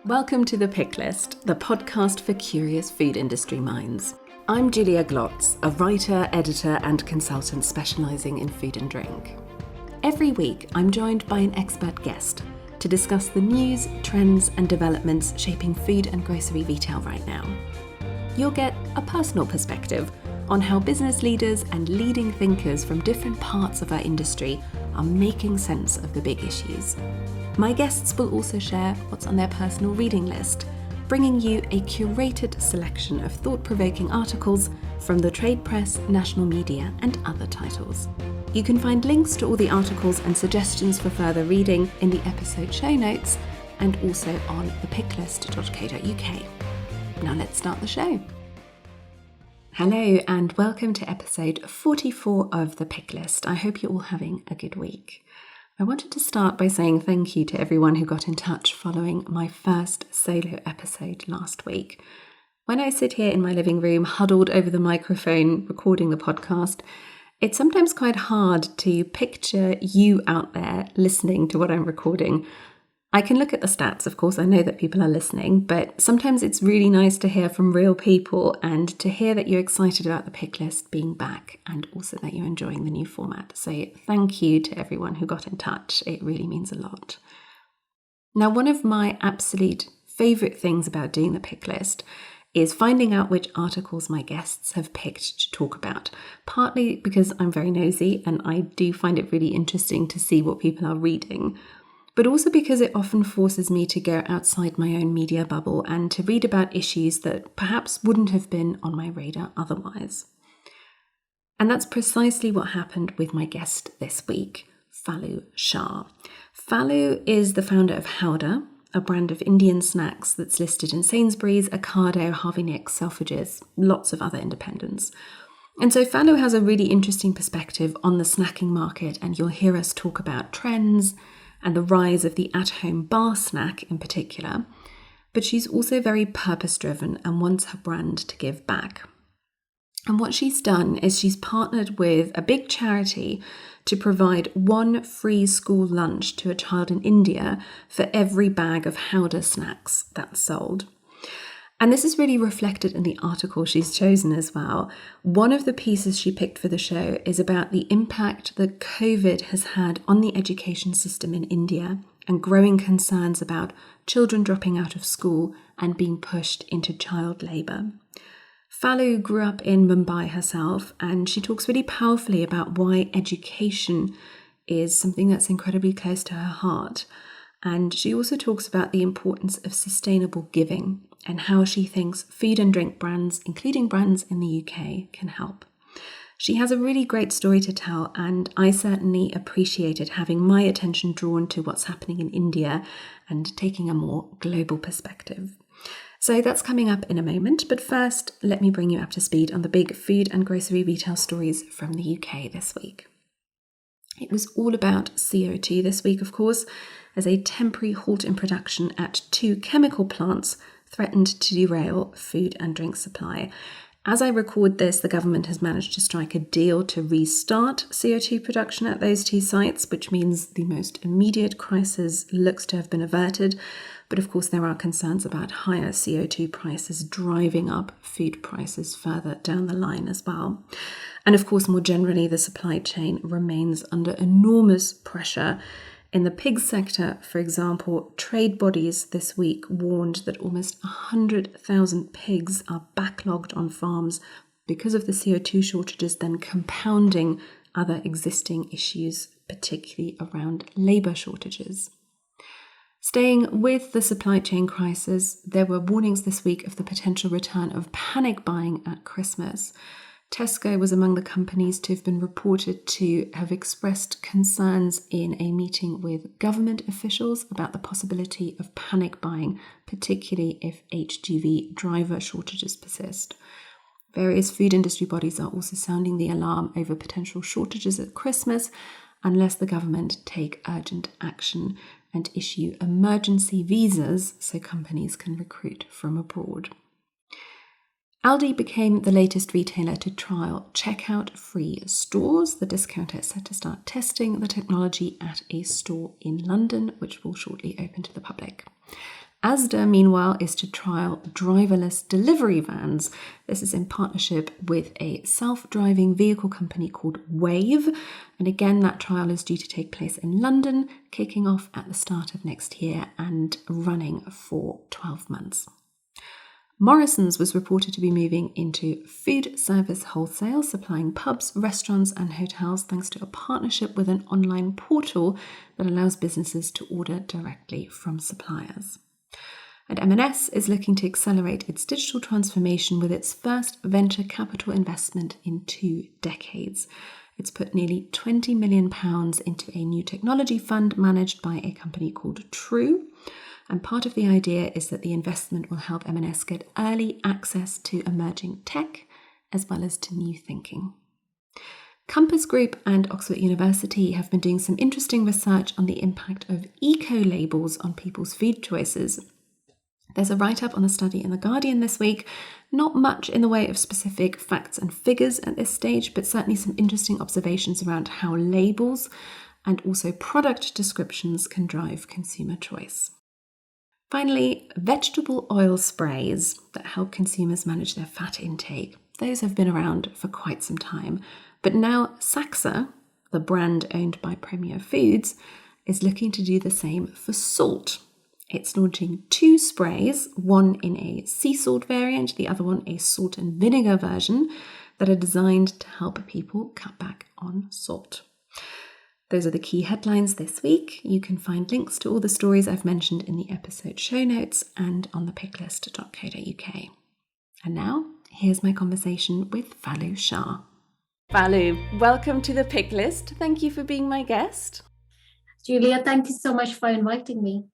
Welcome to The Pick List, the podcast for curious food industry minds. I'm Julia Glotz, a writer, editor and consultant specialising in food and drink. Every week, I'm joined by an expert guest to discuss the news, trends and developments shaping food and grocery retail right now. You'll get a personal perspective on how business leaders and leading thinkers from different parts of our industry are making sense of the big issues. My guests will also share what's on their personal reading list, bringing you a curated selection of thought-provoking articles from the trade press, national media, and other titles. You can find links to all the articles and suggestions for further reading in the episode show notes and also on thepicklist.co.uk. Now let's start the show. Hello and welcome to episode 44 of The Pick List. I hope you're all having a good week. I wanted to start by saying thank you to everyone who got in touch following my first solo episode last week. When I sit here in my living room, huddled over the microphone, recording the podcast, it's sometimes quite hard to picture you out there listening to what I'm recording. I can look at the stats, of course, I know that people are listening, but sometimes it's really nice to hear from real people and to hear that you're excited about the pick list being back and also that you're enjoying the new format. So thank you to everyone who got in touch. It really means a lot. Now, one of my absolute favourite things about doing the pick list is finding out which articles my guests have picked to talk about, partly because I'm very nosy and I do find it really interesting to see what people are reading, but also because it often forces me to go outside my own media bubble and to read about issues that perhaps wouldn't have been on my radar otherwise. And that's precisely what happened with my guest this week, Falu Shah. Falu is the founder of Howdah, a brand of Indian snacks that's listed in Sainsbury's, Ocado, Harvey Nicks, Selfridges, lots of other independents. And so Falu has a really interesting perspective on the snacking market, and you'll hear us talk about trends and the rise of the at-home bar snack in particular, but she's also very purpose-driven and wants her brand to give back. And what she's done is she's partnered with a big charity to provide one free school lunch to a child in India for every bag of Howdah snacks that's sold. And this is really reflected in the article she's chosen as well. One of the pieces she picked for the show is about the impact that COVID has had on the education system in India and growing concerns about children dropping out of school and being pushed into child labour. Falu grew up in Mumbai herself, and she talks really powerfully about why education is something that's incredibly close to her heart. And she also talks about the importance of sustainable giving and how she thinks food and drink brands, including brands in the UK, can help. She has a really great story to tell, and I certainly appreciated having my attention drawn to what's happening in India and taking a more global perspective. So that's coming up in a moment, but first, let me bring you up to speed on the big food and grocery retail stories from the UK this week. It was all about CO2 this week, of course, as a temporary halt in production at 2 chemical plants threatened to derail food and drink supply. As I record this, the government has managed to strike a deal to restart CO2 production at those 2 sites, which means the most immediate crisis looks to have been averted. But of course, there are concerns about higher CO2 prices driving up food prices further down the line as well. And of course, more generally, the supply chain remains under enormous pressure. In the pig sector, for example, trade bodies this week warned that almost 100,000 pigs are backlogged on farms because of the CO2 shortages, then compounding other existing issues, particularly around labour shortages. Staying with the supply chain crisis, there were warnings this week of the potential return of panic buying at Christmas. Tesco was among the companies to have been reported to have expressed concerns in a meeting with government officials about the possibility of panic buying, particularly if HGV driver shortages persist. Various food industry bodies are also sounding the alarm over potential shortages at Christmas unless the government take urgent action and issue emergency visas so companies can recruit from abroad. Aldi became the latest retailer to trial checkout-free stores. The discounter is set to start testing the technology at a store in London, which will shortly open to the public. Asda, meanwhile, is to trial driverless delivery vans. This is in partnership with a self-driving vehicle company called Wave. And again, that trial is due to take place in London, kicking off at the start of next year and running for 12 months. Morrisons was reported to be moving into food service wholesale, supplying pubs, restaurants and hotels thanks to a partnership with an online portal that allows businesses to order directly from suppliers. And M&S is looking to accelerate its digital transformation with its first venture capital investment in 2 decades. It's put nearly £20 million into a new technology fund managed by a company called True. And part of the idea is that the investment will help M&S get early access to emerging tech as well as to new thinking. Compass Group and Oxford University have been doing some interesting research on the impact of eco-labels on people's food choices. There's a write-up on the study in The Guardian this week. Not much in the way of specific facts and figures at this stage, but certainly some interesting observations around how labels and also product descriptions can drive consumer choice. Finally, vegetable oil sprays that help consumers manage their fat intake. Those have been around for quite some time. But now Saxa, the brand owned by Premier Foods, is looking to do the same for salt. It's launching 2 sprays, one in a sea salt variant, the other one a salt and vinegar version, that are designed to help people cut back on salt. Those are the key headlines this week. You can find links to all the stories I've mentioned in the episode show notes and on thepicklist.co.uk. And now, here's my conversation with Falu Shah. Falu, welcome to the Pick List. Thank you for being my guest. Julia, thank you so much for inviting me.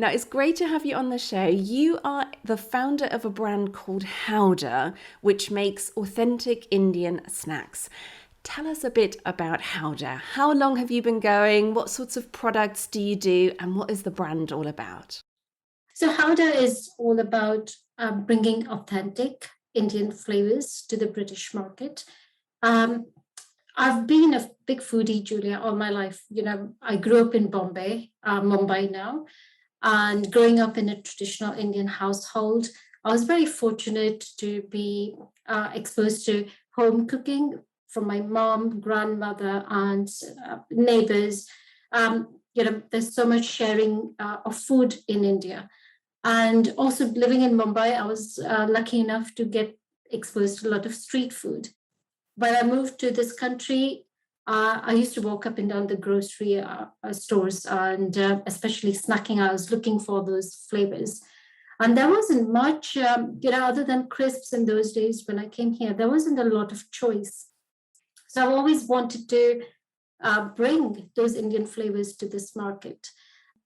Now, it's great to have you on the show. You are the founder of a brand called Howdah, which makes authentic Indian snacks. Tell us a bit about Howdah. How long have you been going? What sorts of products do you do? And what is the brand all about? So Howdah is all about bringing authentic Indian flavors to the British market. I've been a big foodie, Julia, all my life. I grew up in Bombay, Mumbai now. And growing up in a traditional Indian household, I was very fortunate to be exposed to home cooking from my mom, grandmother, and neighbors. There's so much sharing of food in India. And also living in Mumbai, I was lucky enough to get exposed to a lot of street food. When I moved to this country, I used to walk up and down the grocery stores and especially snacking. I was looking for those flavors. And there wasn't much, other than crisps in those days when I came here, there wasn't a lot of choice. So I've always wanted to bring those Indian flavors to this market.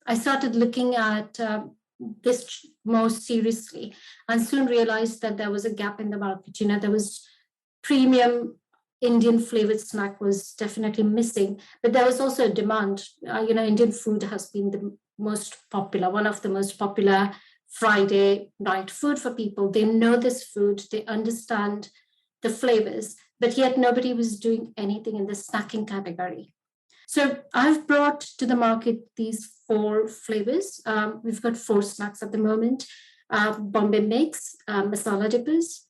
I started looking at this more seriously and soon realized that there was a gap in the market. There was premium Indian flavored snack was definitely missing, but there was also a demand. Indian food has been the most popular, one of the most popular Friday night food for people. They know this food, they understand the flavors, but yet nobody was doing anything in the snacking category. So I've brought to the market these 4 flavors. We've got 4 snacks at the moment: Bombay mix, masala dippers,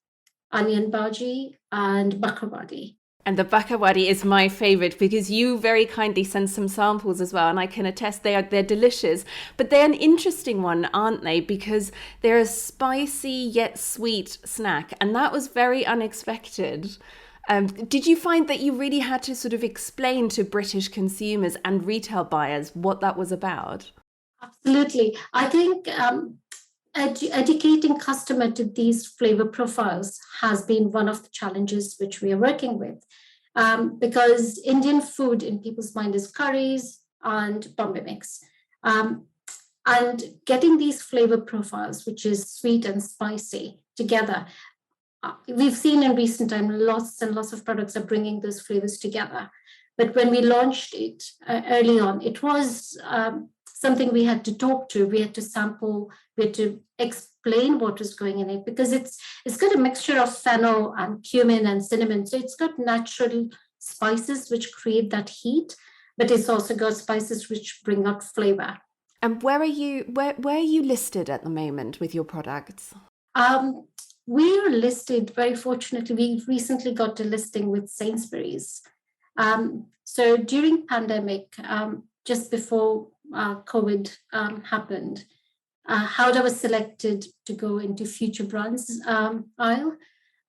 onion bhaji, and bakawadi. And the bakawadi is my favourite because you very kindly sent some samples as well, and I can attest they're delicious. But they're an interesting one, aren't they? Because they're a spicy yet sweet snack, and that was very unexpected. Did you find that you really had to sort of explain to British consumers and retail buyers what that was about? Absolutely. I think educating customer to these flavor profiles has been one of the challenges which we are working with, because Indian food in people's mind is curries and Bombay mix. And getting these flavor profiles, which is sweet and spicy, together, we've seen in recent time lots and lots of products are bringing those flavors together. But when we launched it early on, it was something we had to talk to, we had to sample, we had to explain what was going in it, because it's got a mixture of fennel and cumin and cinnamon. So it's got natural spices which create that heat, but it's also got spices which bring out flavor. And where are you listed at the moment with your products? Um, we are listed, very fortunately, we recently got a listing with Sainsbury's. So during pandemic, just before COVID happened, Howdah was selected to go into future brands aisle,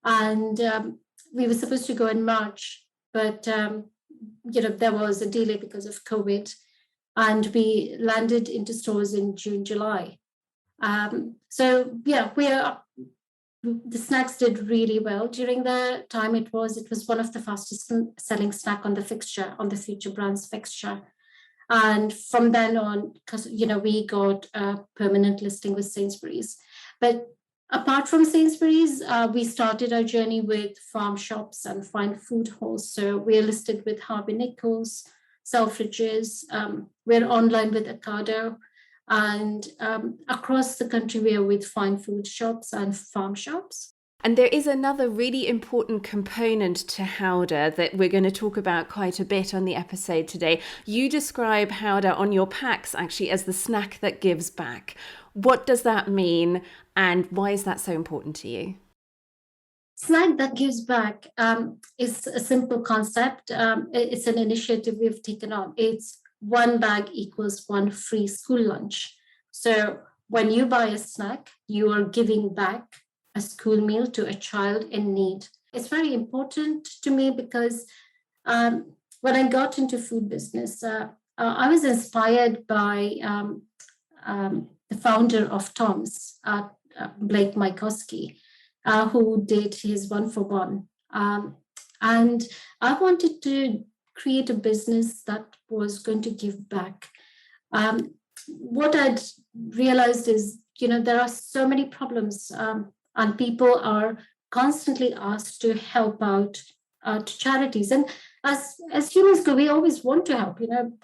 and we were supposed to go in March, but there was a delay because of COVID, and we landed into stores in June, July. So yeah, the snacks did really well during the time. It was one of the fastest selling snack on the fixture, on the future brands fixture. And from then on, because we got a permanent listing with Sainsbury's. But apart from Sainsbury's, we started our journey with farm shops and fine food halls. So we're listed with Harvey Nichols, Selfridges. We're online with Ocado, and across the country we are with fine food shops and farm shops. And there is another really important component to Howdah that we're going to talk about quite a bit on the episode today. You describe Howdah on your packs actually as the snack that gives back. What does that mean, and why is that so important to you? Snack that gives back is a simple concept. It's an initiative we've taken on. It's one bag equals one free school lunch. So when you buy a snack, you are giving back a school meal to a child in need. It's very important to me because when I got into food business, I was inspired by the founder of Tom's, Blake Mycoskie, who did his one for one. And I wanted to create a business that was going to give back. What I'd realized is, there are so many problems, and people are constantly asked to help out to charities. And as humans go, we always want to help.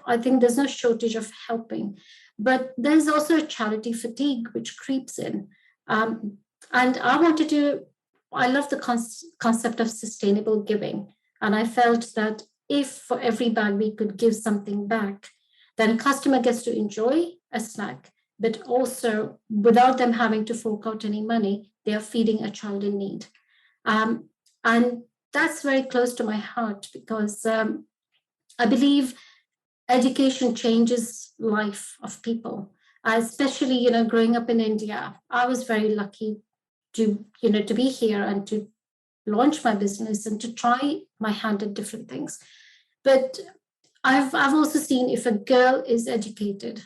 I think there's no shortage of helping, but there's also a charity fatigue which creeps in. And I love the concept of sustainable giving. And I felt that if for every bag we could give something back, then customer gets to enjoy a snack, but also without them having to fork out any money, they are feeding a child in need. And that's very close to my heart because I believe education changes life of people, especially, growing up in India. I was very lucky to be here and to launch my business and to try my hand at different things. But I've also seen if a girl is educated,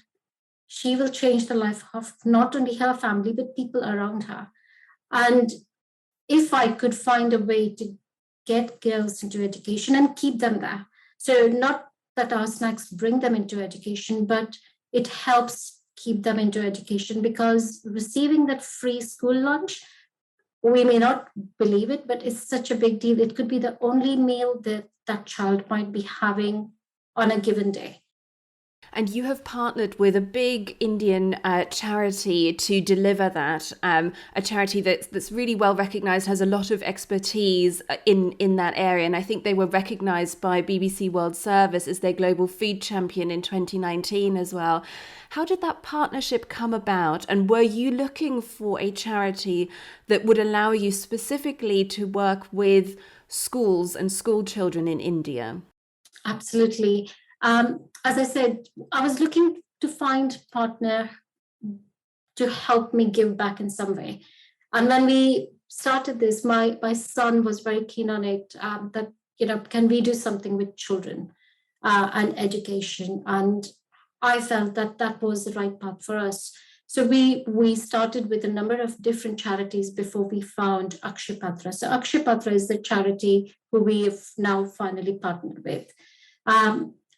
she will change the life of not only her family, but people around her. And if I could find a way to get girls into education and keep them there, so not that our snacks bring them into education, but it helps keep them into education, because receiving that free school lunch, we may not believe it, but it's such a big deal. It could be the only meal that that child might be having on a given day. And you have partnered with a big Indian charity to deliver that, a charity that's really well recognised, has a lot of expertise in that area. And I think they were recognised by BBC World Service as their Global Food Champion in 2019 as well. How did that partnership come about? And were you looking for a charity that would allow you specifically to work with schools and school children in India? Absolutely. As I said, I was looking to find a partner to help me give back in some way. And when we started this, my son was very keen on it, that, can we do something with children and education? And I felt that that was the right path for us. So we started with a number of different charities before we found Akshay Patra. So Akshay Patra is the charity who we have now finally partnered with.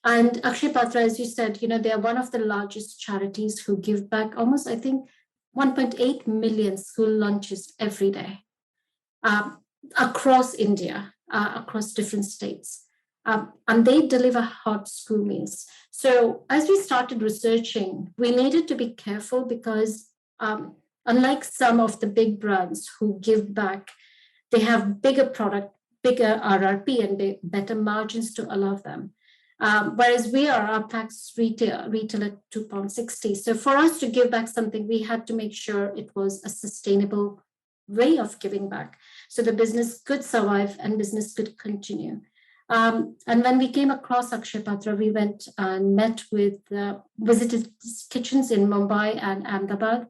And Akshay Patra, as you said, they are one of the largest charities who give back almost, I think, 1.8 million school lunches every day across India, across different states. And they deliver hot school meals. So as we started researching, we needed to be careful because unlike some of the big brands who give back, they have bigger RRP and better margins to allow them. Whereas our packs retail at £2.60. So for us to give back something, we had to make sure it was a sustainable way of giving back, so the business could survive and business could continue. And when we came across Akshay Patra, we went and visited kitchens in Mumbai and Ahmedabad.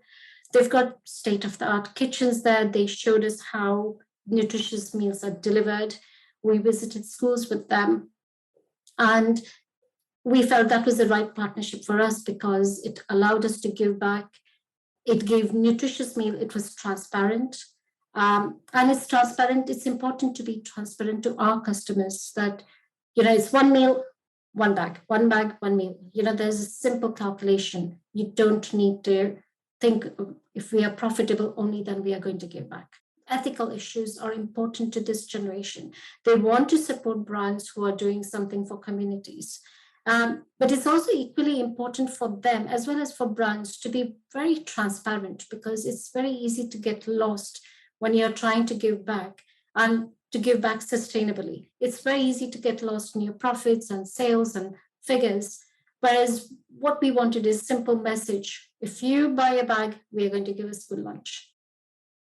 They've got state-of-the-art kitchens there. They showed us how nutritious meals are delivered. We visited schools with them. And we felt that was the right partnership for us because it allowed us to give back. It gave nutritious meal. It was transparent. And it's transparent. It's important to be transparent to our customers that, it's one meal, one bag, one meal. There's a simple calculation. You don't need to think if we are profitable only, then we are going to give back. Ethical issues are important to this generation. They want to support brands who are doing something for communities. But it's also equally important for them as well as for brands to be very transparent, because it's very easy to get lost when you're trying to give back and to give back sustainably. It's very easy to get lost in your profits and sales and figures. Whereas what we wanted is simple message. If you buy a bag, we are going to give a school lunch.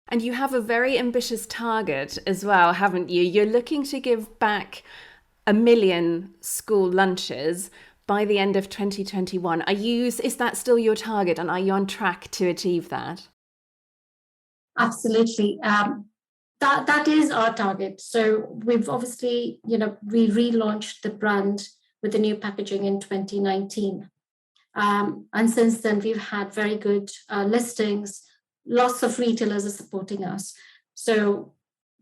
And you have a very ambitious target as well, haven't you? You're looking to give back 1 million school lunches by the end of 2021. Is that still your target, and are you on track to achieve that? Absolutely. That is our target. So we've obviously, we relaunched the brand with the new packaging in 2019. And since then, we've had very good listings. Lots of retailers are supporting us. So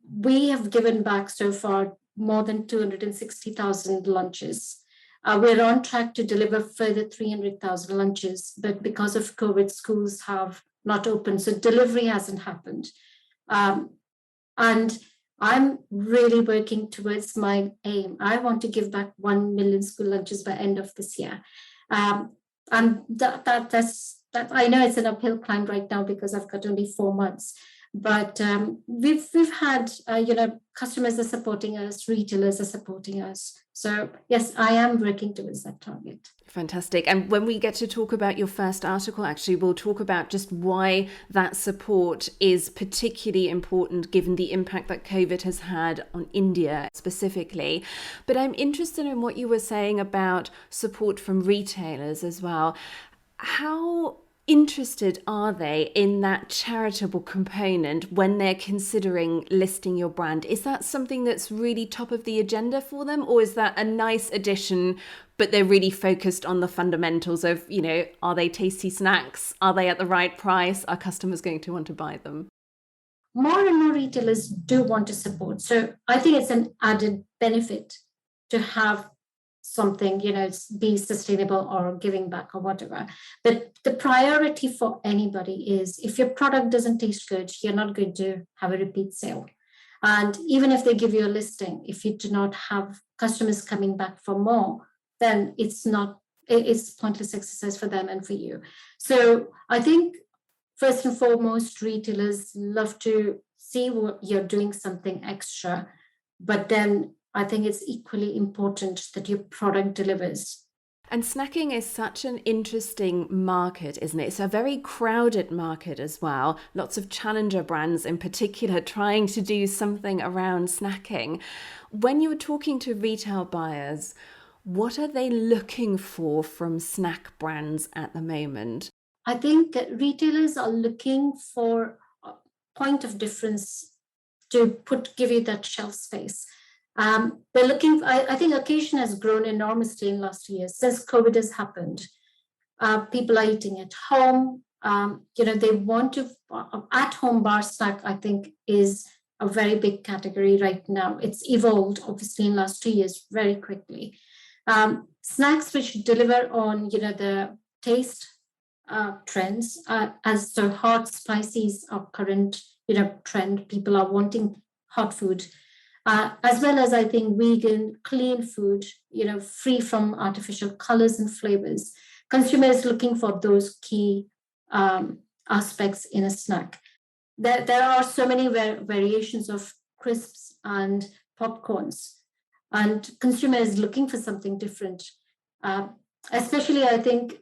we have given back so far more than 260,000 lunches. We're on track to deliver further 300,000 lunches, but because of COVID, schools have not opened, so delivery hasn't happened. And I'm really working towards my aim. I want to give back 1 million school lunches by end of this year. And that's I know it's an uphill climb right now because I've got only 4 months. But we've had customers are supporting us, retailers are supporting us. So yes, I am working towards that target. Fantastic. And when we get to talk about your first article, actually, we'll talk about just why that support is particularly important given the impact that COVID has had on India specifically. But I'm interested in what you were saying about support from retailers as well. How interested are they in that charitable component when they're considering listing your brand? Is that something that's really top of the agenda for them, or is that a nice addition, but they're really focused on the fundamentals of, are they tasty snacks? Are they at the right price? Are customers going to want to buy them? More and more retailers do want to support. So I think it's an added benefit to have something, be sustainable or giving back or whatever. But the priority for anybody is if your product doesn't taste good, you're not going to have a repeat sale. And even if they give you a listing, if you do not have customers coming back for more, then it's pointless exercise for them and for you. So I think first and foremost, retailers love to see what you're doing something extra, but then I think it's equally important that your product delivers. And snacking is such an interesting market, isn't it? It's a very crowded market as well. Lots of challenger brands in particular trying to do something around snacking. When you're talking to retail buyers, what are they looking for from snack brands at the moment? I think retailers are looking for a point of difference to give you that shelf space. They're looking. I think occasion has grown enormously in last years since COVID has happened. People are eating at home. They want to at-home bar snack. I think is a very big category right now. It's evolved obviously in last 2 years very quickly. Snacks which deliver on the taste trends, as so hot spices are current trend. People are wanting hot food. As well as I think vegan, clean food, free from artificial colors and flavors. Consumers looking for those key aspects in a snack. There are so many variations of crisps and popcorns. and consumer is looking for something different. Especially, I think,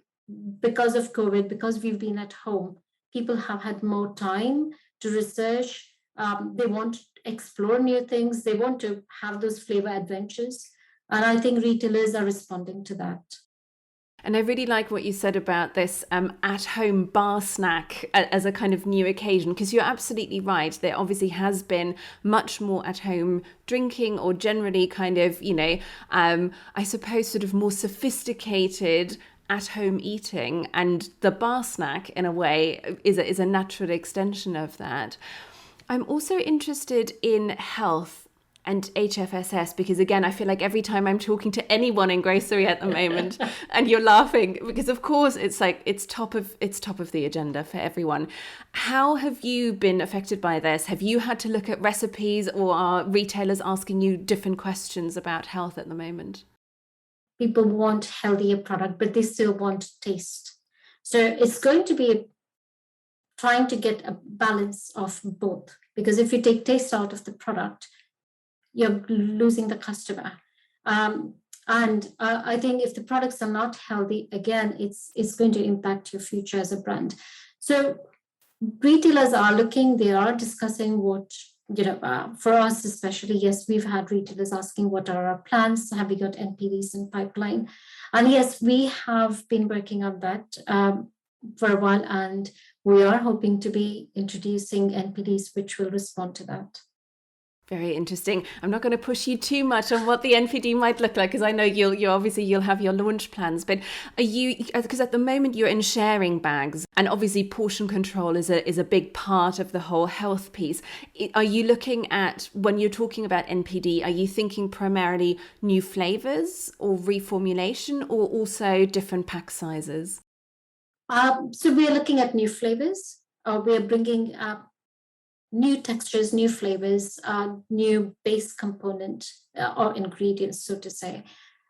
because of COVID, because we've been at home, people have had more time to research. They want to explore new things. They want to have those flavor adventures. And I think retailers are responding to that. And I really like what you said about this at-home bar snack as a kind of new occasion, because you're absolutely right. There obviously has been much more at-home drinking, or generally kind of, I suppose sort of more sophisticated at-home eating. And the bar snack, in a way, is a natural extension of that. I'm also interested in health and HFSS, because again, I feel like every time I'm talking to anyone in grocery at the moment, and you're laughing, because of course it's top of the agenda for everyone. How have you been affected by this? Have you had to look at recipes, or are retailers asking you different questions about health at the moment? People want healthier product, but they still want taste. So it's going to be trying to get a balance of both, because if you take taste out of the product, you're losing the customer. And I think if the products are not healthy, again, it's going to impact your future as a brand. So retailers are looking, they are discussing what, for us especially, yes, we've had retailers asking what are our plans, have we got NPDs in pipeline? And yes, we have been working on that for a while, and we are hoping to be introducing NPDs which will respond to that. Very interesting. I'm not going to push you too much on what the NPD might look like, because I know you'll have your launch plans. But are you, because at the moment you're in sharing bags, and obviously portion control is a big part of the whole health piece. Are you looking at, when you're talking about NPD, are you thinking primarily new flavors or reformulation, or also different pack sizes? So we are looking at new flavors. We are bringing new textures, new flavors, new base component or ingredients, so to say.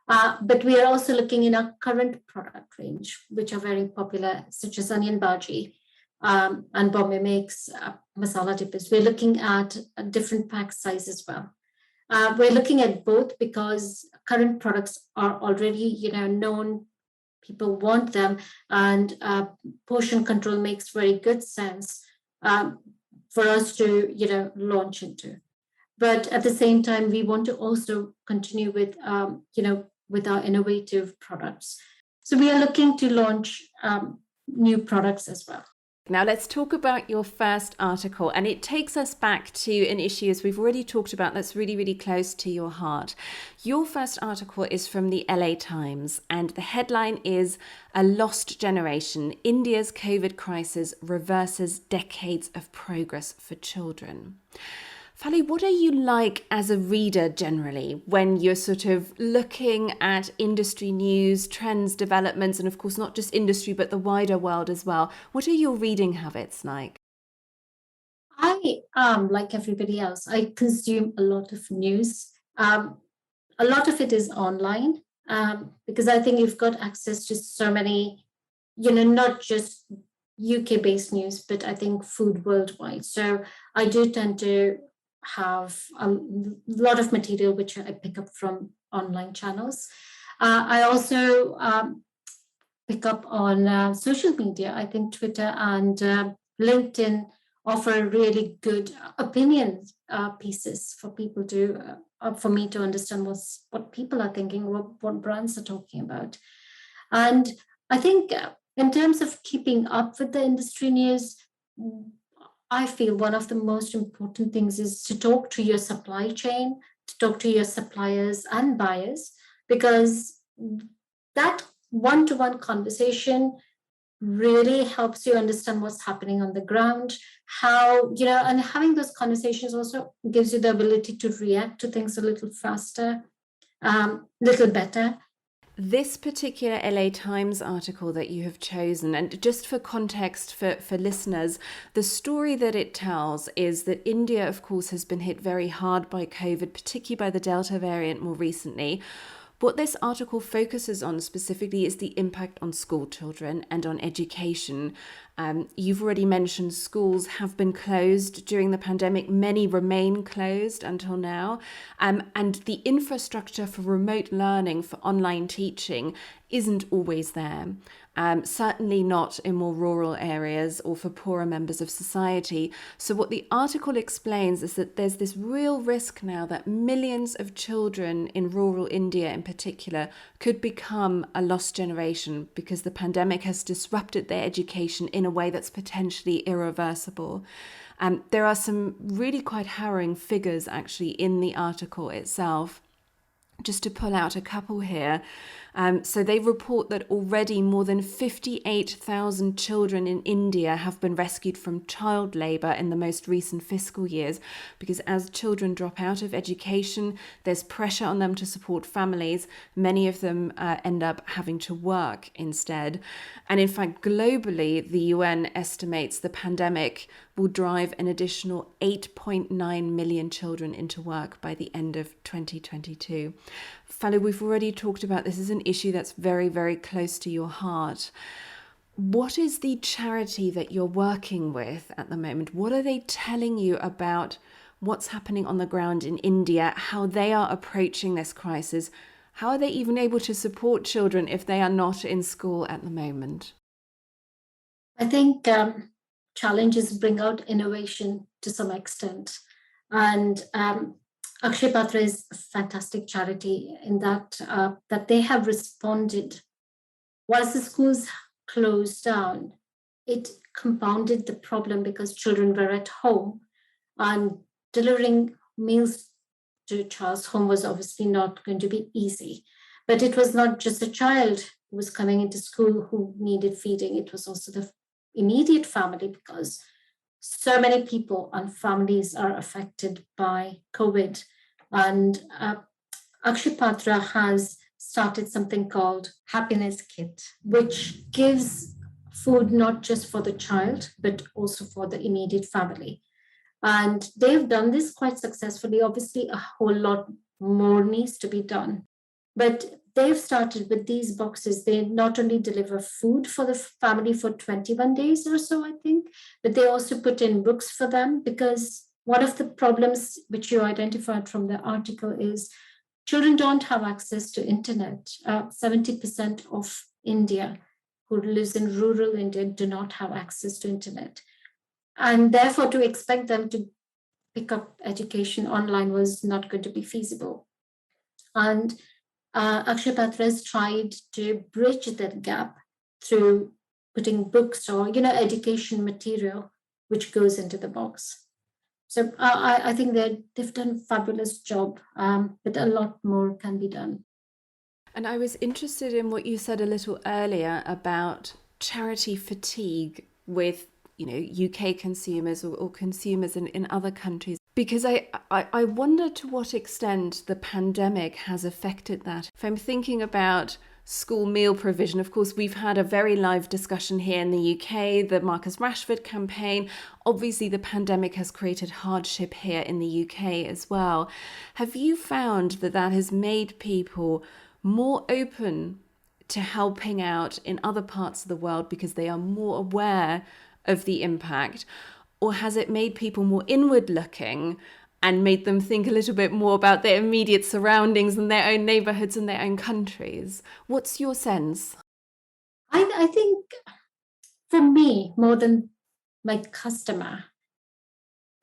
But we are also looking in our current product range, which are very popular, such as onion bhaji, and Bombay makes masala dippers. We're looking at a different pack size as well. We're looking at both because current products are already, known. People want them, and portion control makes very good sense for us to, launch into. But at the same time, we want to also continue with, with our innovative products. So we are looking to launch new products as well. Now let's talk about your first article, and it takes us back to an issue, as we've already talked about, that's really, really close to your heart. Your first article is from the LA Times, and the headline is "A Lost Generation, India's COVID Crisis Reverses Decades of Progress for Children." Falu, what are you like as a reader generally when you're sort of looking at industry news, trends, developments, and of course not just industry but the wider world as well? What are your reading habits like? I, like everybody else, I consume a lot of news. A lot of it is online, because I think you've got access to so many, not just UK-based news, but I think food worldwide. So I do tend to have a lot of material which I pick up from online channels. I also pick up on social media. I think Twitter and LinkedIn offer really good opinion pieces for people to, for me to understand what people are thinking, what brands are talking about. And I think in terms of keeping up with the industry news, I feel one of the most important things is to talk to your supply chain, to talk to your suppliers and buyers, because that one-to-one conversation really helps you understand what's happening on the ground, how, and having those conversations also gives you the ability to react to things a little faster, little better. This particular LA Times article that you have chosen, and just for context for listeners, the story that it tells is that India, of course, has been hit very hard by COVID, particularly by the Delta variant more recently. What this article focuses on specifically is the impact on school children and on education. You've already mentioned schools have been closed during the pandemic. Many remain closed until now. And the infrastructure for remote learning, for online teaching, isn't always there. Certainly not in more rural areas or for poorer members of society. So what the article explains is that there's this real risk now that millions of children in rural India in particular could become a lost generation because the pandemic has disrupted their education in a way that's potentially irreversible. There are some really quite harrowing figures actually in the article itself. Just to pull out a couple here. So they report that already more than 58,000 children in India have been rescued from child labour in the most recent fiscal years, because as children drop out of education, there's pressure on them to support families. Many of them end up having to work instead. And in fact, globally, the UN estimates the pandemic will drive an additional 8.9 million children into work by the end of 2022. Falu, we've already talked about this as an issue that's very, very close to your heart. What is the charity that you're working with at the moment? What are they telling you about what's happening on the ground in India, how they are approaching this crisis? How are they even able to support children if they are not in school at the moment? I think challenges bring out innovation to some extent. And Akshay Patra is a fantastic charity in that that they have responded. Whilst the schools closed down, it compounded the problem because children were at home, and delivering meals to a child's home was obviously not going to be easy. But it was not just a child who was coming into school who needed feeding, it was also the immediate family, because so many people and families are affected by COVID. And Akshay Patra has started something called Happiness Kit, which gives food not just for the child, but also for the immediate family. And they've done this quite successfully. Obviously, a whole lot more needs to be done. But they've started with these boxes. They not only deliver food for the family for 21 days or so, I think, but they also put in books for them, because one of the problems which you identified from the article is children don't have access to internet. 70% of India who lives in rural India do not have access to internet. And therefore, to expect them to pick up education online was not going to be feasible. And Akshay Patra has tried to bridge that gap through putting books or education material which goes into the box. So I think that they've done a fabulous job, but a lot more can be done. And I was interested in what you said a little earlier about charity fatigue with UK consumers or consumers in other countries. Because I wonder to what extent the pandemic has affected that. If I'm thinking about school meal provision, of course, we've had a very live discussion here in the UK, the Marcus Rashford campaign. Obviously, the pandemic has created hardship here in the UK as well. Have you found that has made people more open to helping out in other parts of the world because they are more aware of the impact? Or has it made people more inward looking and made them think a little bit more about their immediate surroundings and their own neighborhoods and their own countries? What's your sense? I think for me, more than my customer,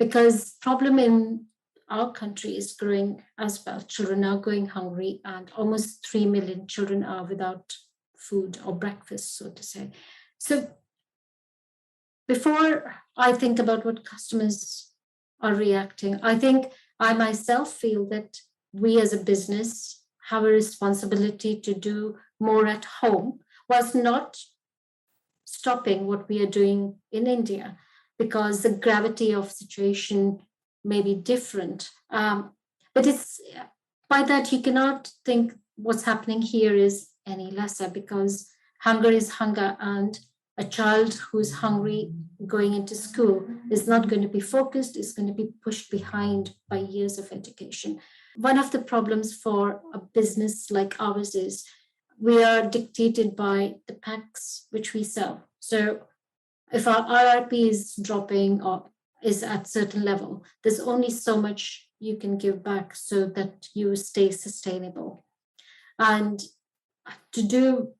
because problem in our country is growing as well. Children are going hungry, and almost 3 million children are without food or breakfast, so to say. So before I think about what customers are reacting, I think I myself feel that we as a business have a responsibility to do more at home, whilst not stopping what we are doing in India, because the gravity of situation may be different. But it's by that you cannot think what's happening here is any lesser, because hunger is hunger, and a child who's hungry going into school is not going to be focused, is going to be pushed behind by years of education. one of the problems for a business like ours is we are dictated by the packs which we sell. So if our RRP is dropping or is at certain level, there's only so much you can give back so that you stay sustainable. And to do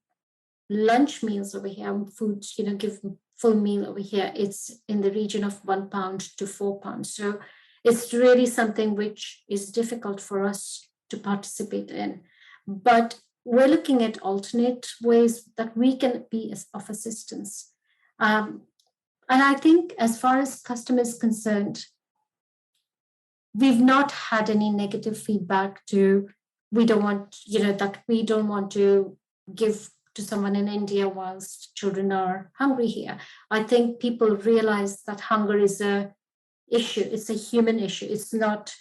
lunch meals over here, food, give full meal over here, it's in the region of £1 to £4. So it's really something which is difficult for us to participate in. But we're looking at alternate ways that we can be of assistance. And I think as far as customers concerned, we've not had any negative feedback to we don't want to give to someone in India whilst children are hungry here. I think people realize that hunger is a issue. It's a human issue. It's not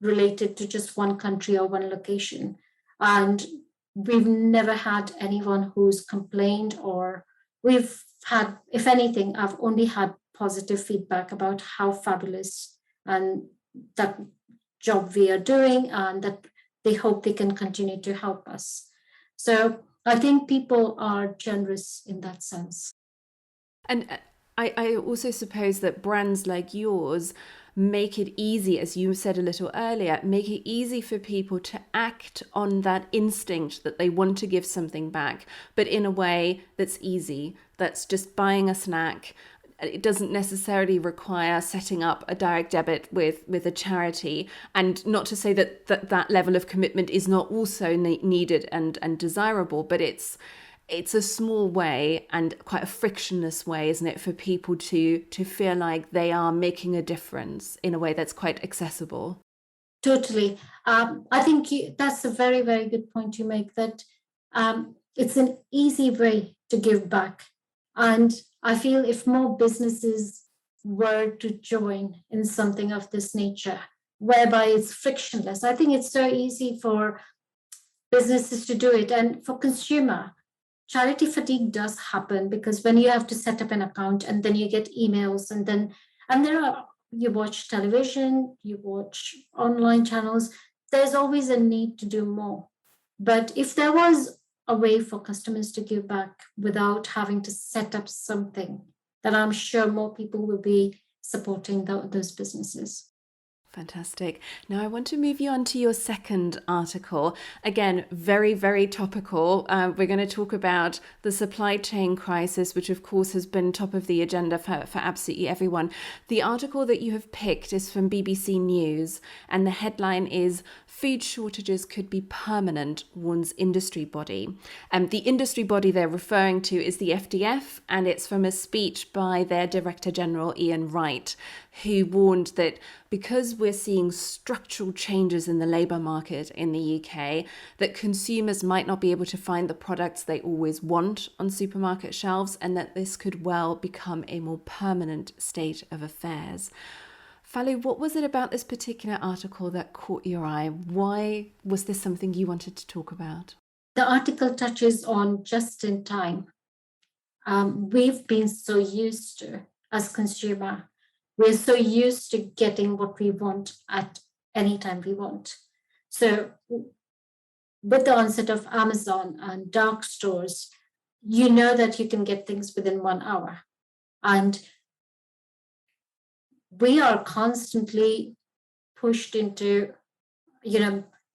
related to just one country or one location. And we've never had anyone who's complained, or we've had, if anything, I've only had positive feedback about how fabulous and that job we are doing, and that they hope they can continue to help us. So I think people are generous in that sense. And I also suppose that brands like yours make it easy, as you said a little earlier, make it easy for people to act on that instinct that they want to give something back, but in a way that's easy, that's just buying a snack. It doesn't necessarily require setting up a direct debit with a charity. And not to say that level of commitment is not also needed and desirable, but it's a small way and quite a frictionless way, isn't it, for people to feel like they are making a difference in a way that's quite accessible. Totally. I think that's a very, very good point you make, that it's an easy way to give back. And I feel if more businesses were to join in something of this nature, whereby it's frictionless, I think it's so easy for businesses to do it. And for consumer, charity fatigue does happen, because when you have to set up an account and then you get emails and you watch television, you watch online channels, there's always a need to do more. But if there was a way for customers to give back without having to set up something, then I'm sure more people will be supporting those businesses. Fantastic. Now I want to move you on to your second article. Again, very, very topical. We're going to talk about the supply chain crisis, which of course has been top of the agenda for absolutely everyone. The article that you have picked is from BBC News, and the headline is "Food Shortages Could Be Permanent, Warns Industry Body." The industry body they're referring to is the FDF, and it's from a speech by their Director General, Ian Wright, who warned that because we're seeing structural changes in the labour market in the UK, that consumers might not be able to find the products they always want on supermarket shelves, and that this could well become a more permanent state of affairs. Falu, what was it about this particular article that caught your eye? Why was this something you wanted to talk about? The article touches on just in time. We've been so used to, as consumer, we're so used to getting what we want at any time we want. So with the onset of Amazon and dark stores, you know that you can get things within 1 hour. And we are constantly pushed into,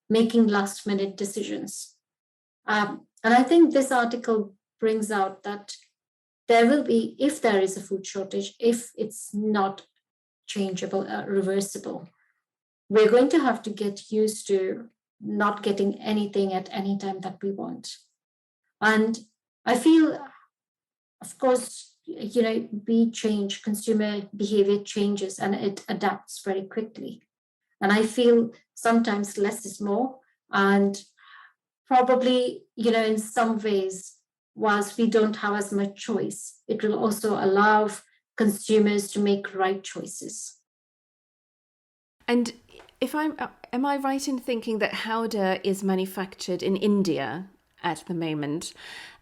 making last minute decisions. And I think this article brings out that there will be, if there is a food shortage, if it's not changeable, reversible, we're going to have to get used to not getting anything at any time that we want. And I feel, of course, we change, consumer behavior changes, and it adapts very quickly. And I feel sometimes less is more. And probably, in some ways, whilst we don't have as much choice, it will also allow consumers to make right choices. And am I right in thinking that Howdah is manufactured in India at the moment?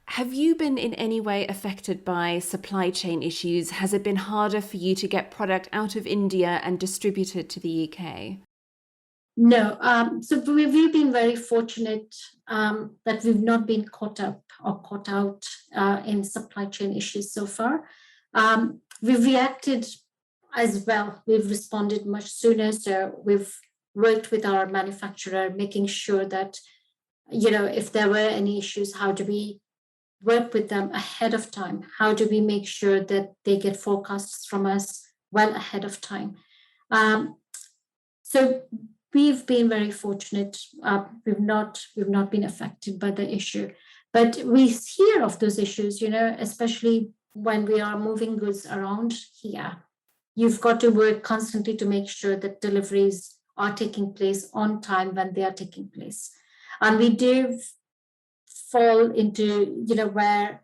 Have you been in any way affected by supply chain issues? Has it been harder for you to get product out of India and distributed to the UK? No. So we've been very fortunate that we've not been caught up or caught out in supply chain issues so far. We've reacted as well. We've responded much sooner. So we've worked with our manufacturer, making sure that, if there were any issues, how do we work with them ahead of time? How do we make sure that they get forecasts from us well ahead of time? Um, so we've been very fortunate. We've not been affected by the issue, but we hear of those issues. Especially when we are moving goods around here. You've got to work constantly to make sure that deliveries are taking place on time when they are taking place, and we do fall into where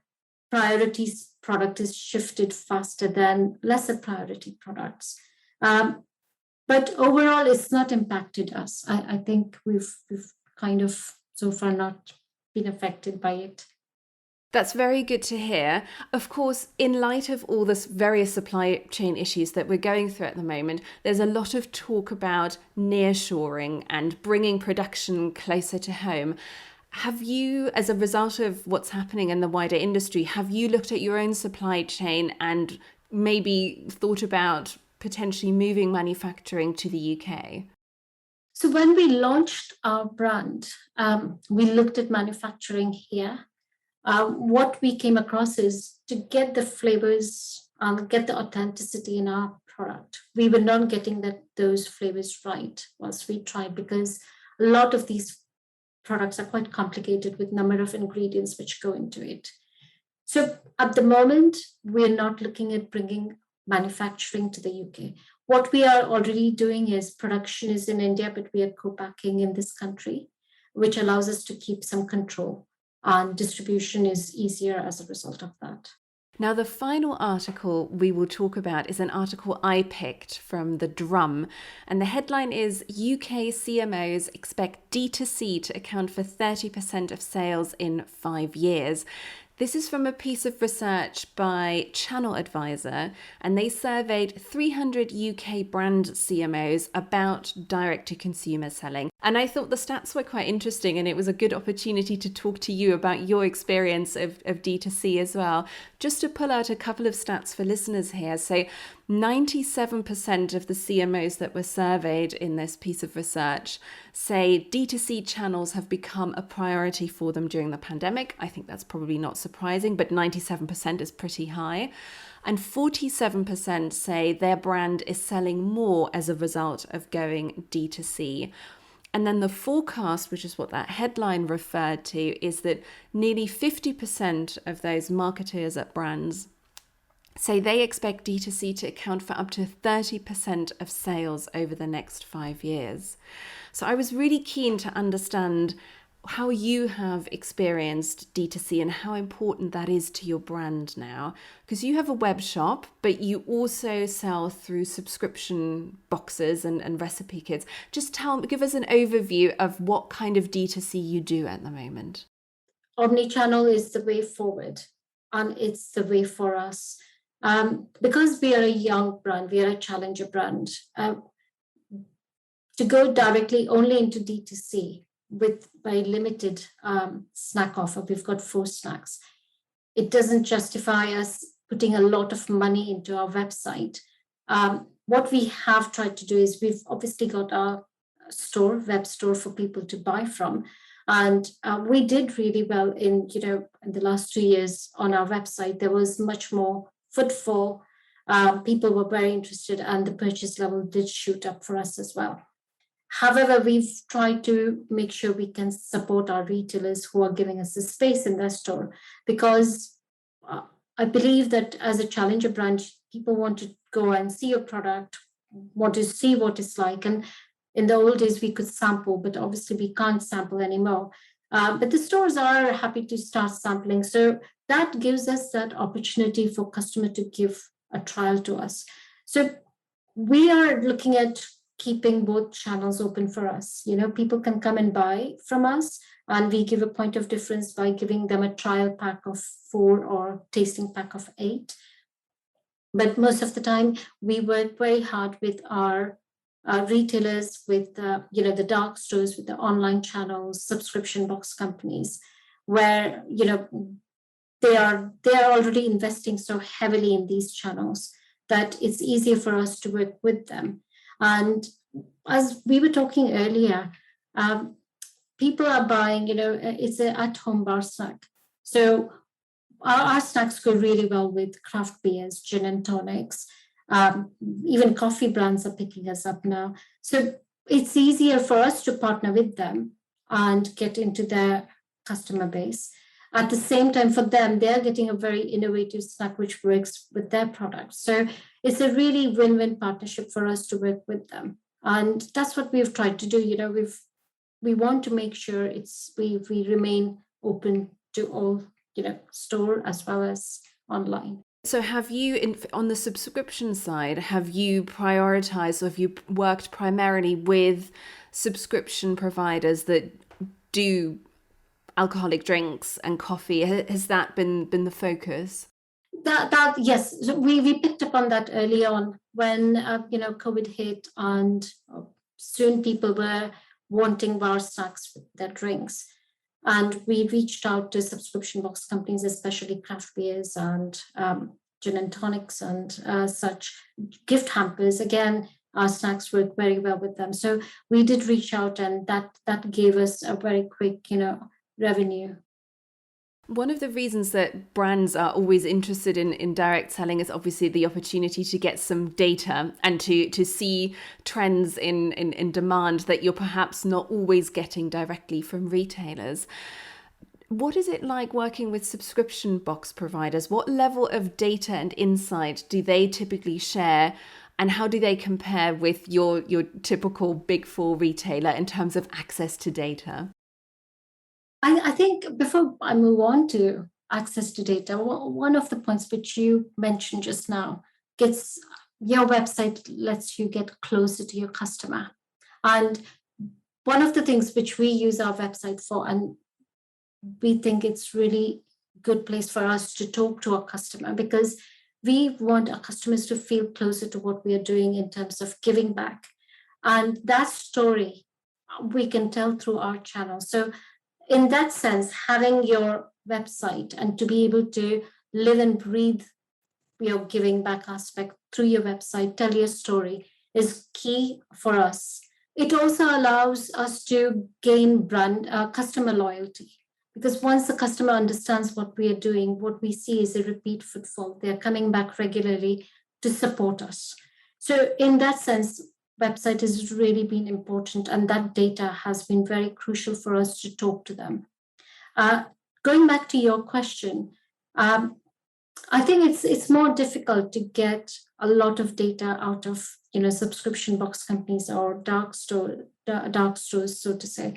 priorities product is shifted faster than lesser priority products. Um, but overall, it's not impacted us. I think we've kind of so far not been affected by it. That's very good to hear. Of course, in light of all this various supply chain issues that we're going through at the moment, there's a lot of talk about nearshoring and bringing production closer to home. Have you, as a result of what's happening in the wider industry, have you looked at your own supply chain and maybe thought about potentially moving manufacturing to the UK? So when we launched our brand, we looked at manufacturing here. What we came across is to get the flavors, get the authenticity in our product. We were not getting those flavors right once we tried, because a lot of these products are quite complicated with number of ingredients which go into it. So at the moment, we're not looking at bringing manufacturing to the UK. What we are already doing is production is in India, but we are co-packing in this country, which allows us to keep some control, and distribution is easier as a result of that. Now, the final article we will talk about is an article I picked from The Drum, and the headline is UK CMOs expect D2C to account for 30% of sales in 5 years. This is from a piece of research by Channel Advisor, and they surveyed 300 UK brand CMOs about direct-to-consumer selling. And I thought the stats were quite interesting, and it was a good opportunity to talk to you about your experience of D2C as well. Just to pull out a couple of stats for listeners here. So 97% of the CMOs that were surveyed in this piece of research say D2C channels have become a priority for them during the pandemic. I think that's probably not surprising, but 97% is pretty high. And 47% say their brand is selling more as a result of going D2C. And then the forecast, which is what that headline referred to, is that nearly 50% of those marketers at brands say they expect D2C to account for up to 30% of sales over the next 5 years. So I was really keen to understand how you have experienced D2C and how important that is to your brand now, because you have a web shop, but you also sell through subscription boxes and recipe kits. Just give us an overview of what kind of D2C you do at the moment. Omnichannel is the way forward, and it's the way for us. Because we are a young brand, we are a challenger brand, to go directly only into D2C with very limited snack offer. We've got 4 snacks. It doesn't justify us putting a lot of money into our website. What we have tried to do is we've obviously got our web store for people to buy from. And we did really well in the last 2 years on our website. There was much more footfall. People were very interested, and the purchase level did shoot up for us as well. However, we've tried to make sure we can support our retailers who are giving us a space in their store, because I believe that as a challenger brand, people want to go and see your product, want to see what it's like. And in the old days, we could sample, but obviously we can't sample anymore. But the stores are happy to start sampling. So that gives us that opportunity for customer to give a trial to us. So we are looking at keeping both channels open for us. People can come and buy from us, and we give a point of difference by giving them a trial pack of 4 or tasting pack of 8. But most of the time, we work very hard with our retailers with the dark stores, with the online channels, subscription box companies, where they are already investing so heavily in these channels that it's easier for us to work with them. And as we were talking earlier, people are buying, it's an at-home bar snack. So our snacks go really well with craft beers, gin and tonics. Even coffee brands are picking us up now. So it's easier for us to partner with them and get into their customer base. At the same time, for them, they're getting a very innovative snack which works with their products. So it's a really win-win partnership for us to work with them. And that's what we've tried to do. We want to make sure we remain open to all store as well as online. So have you, on the subscription side, have you prioritized, or have you worked primarily with subscription providers that do alcoholic drinks and coffee? Has that been the focus? That yes, so we picked up on that early on when COVID hit, and soon people were wanting bar snacks with their drinks. And we reached out to subscription box companies, especially craft beers and gin and tonics and such gift hampers. Again, our snacks work very well with them. So we did reach out, and that gave us a very quick, revenue. One of the reasons that brands are always interested in direct selling is obviously the opportunity to get some data and to see trends in demand that you're perhaps not always getting directly from retailers. What is it like working with subscription box providers? What level of data and insight do they typically share? And how do they compare with your typical Big Four retailer in terms of access to data? I think before I move on to access to data, one of the points which you mentioned just now gets your website lets you get closer to your customer. And one of the things which we use our website for, and we think it's really good place for us to talk to our customer, because we want our customers to feel closer to what we are doing in terms of giving back. And that story we can tell through our channel. So in that sense, having your website and to be able to live and breathe your giving back aspect through your website, tell your story, is key for us. It also allows us to gain brand customer loyalty, because once the customer understands what we are doing, what we see is a repeat footfall. They're coming back regularly to support us. So in that sense, website has really been important, and that data has been very crucial for us to talk to them. Going back to your question, I think it's more difficult to get a lot of data out of subscription box companies or dark stores, so to say.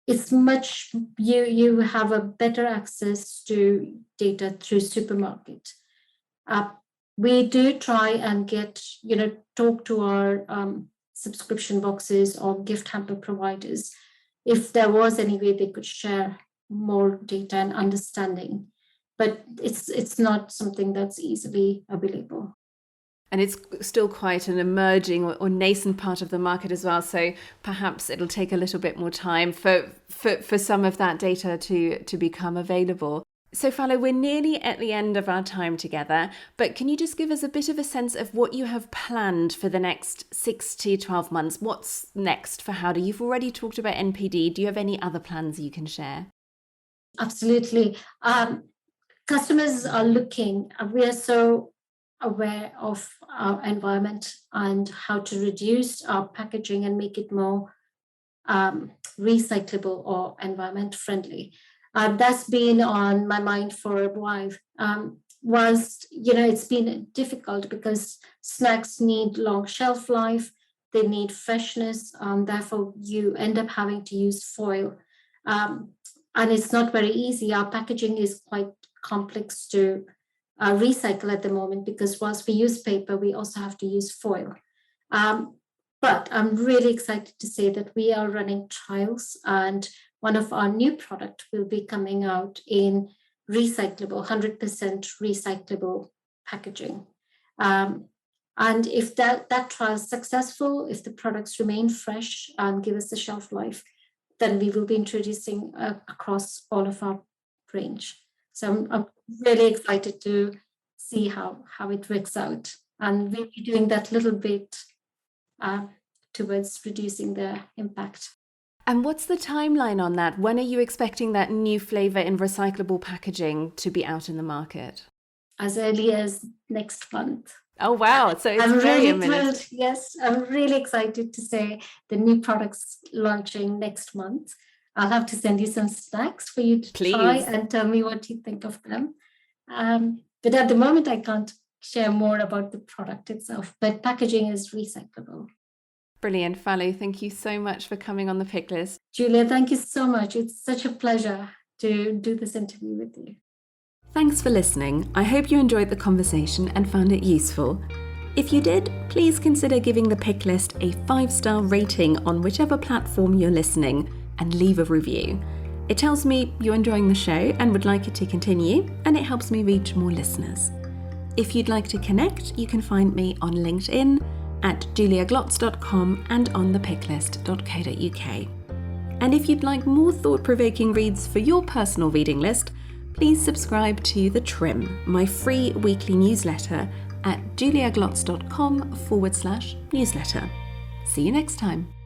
It's much you have a better access to data through supermarket. We do try and talk to our subscription boxes or gift hamper providers if there was any way they could share more data and understanding, but it's not something that's easily available. And it's still quite an emerging or nascent part of the market as well. So perhaps it'll take a little bit more time for some of that data to become available. So Falu, we're nearly at the end of our time together, but can you just give us a bit of a sense of what you have planned for the next 6 to 12 months? What's next for Howdah? You've already talked about NPD. Do you have any other plans you can share? Absolutely. Customers are looking, we are so aware of our environment and how to reduce our packaging and make it more recyclable or environment friendly. That's been on my mind for a while. Whilst it's been difficult because snacks need long shelf life, they need freshness, therefore you end up having to use foil, and it's not very easy. Our packaging is quite complex to recycle at the moment, because whilst we use paper, we also have to use foil. But I'm really excited to say that we are running trials, and one of our new product will be coming out in recyclable, 100% recyclable packaging. And if that trial is successful, if the products remain fresh and give us the shelf life, then we will be introducing across all of our range. So I'm really excited to see how it works out. And we'll be doing that little bit towards reducing the impact. And what's the timeline on that? When are you expecting that new flavour in recyclable packaging to be out in the market? As early as next month. Oh, wow. So it's I'm very really imminent. thrilled. Yes, I'm really excited to say the new products launching next month. I'll have to send you some snacks for you to try and tell me what you think of them. But at the moment, I can't share more about the product itself, but packaging is recyclable. Brilliant, Falu. Thank you so much for coming on the Pick List. Julia, thank you so much. It's such a pleasure to do this interview with you. Thanks for listening. I hope you enjoyed the conversation and found it useful. If you did, please consider giving the Pick List a 5-star rating on whichever platform you're listening and leave a review. It tells me you're enjoying the show and would like it to continue, and it helps me reach more listeners. If you'd like to connect, you can find me on LinkedIn at juliaglotz.com and on thepicklist.co.uk. And if you'd like more thought-provoking reads for your personal reading list, please subscribe to The Trim, my free weekly newsletter at juliaglotz.com/newsletter. See you next time.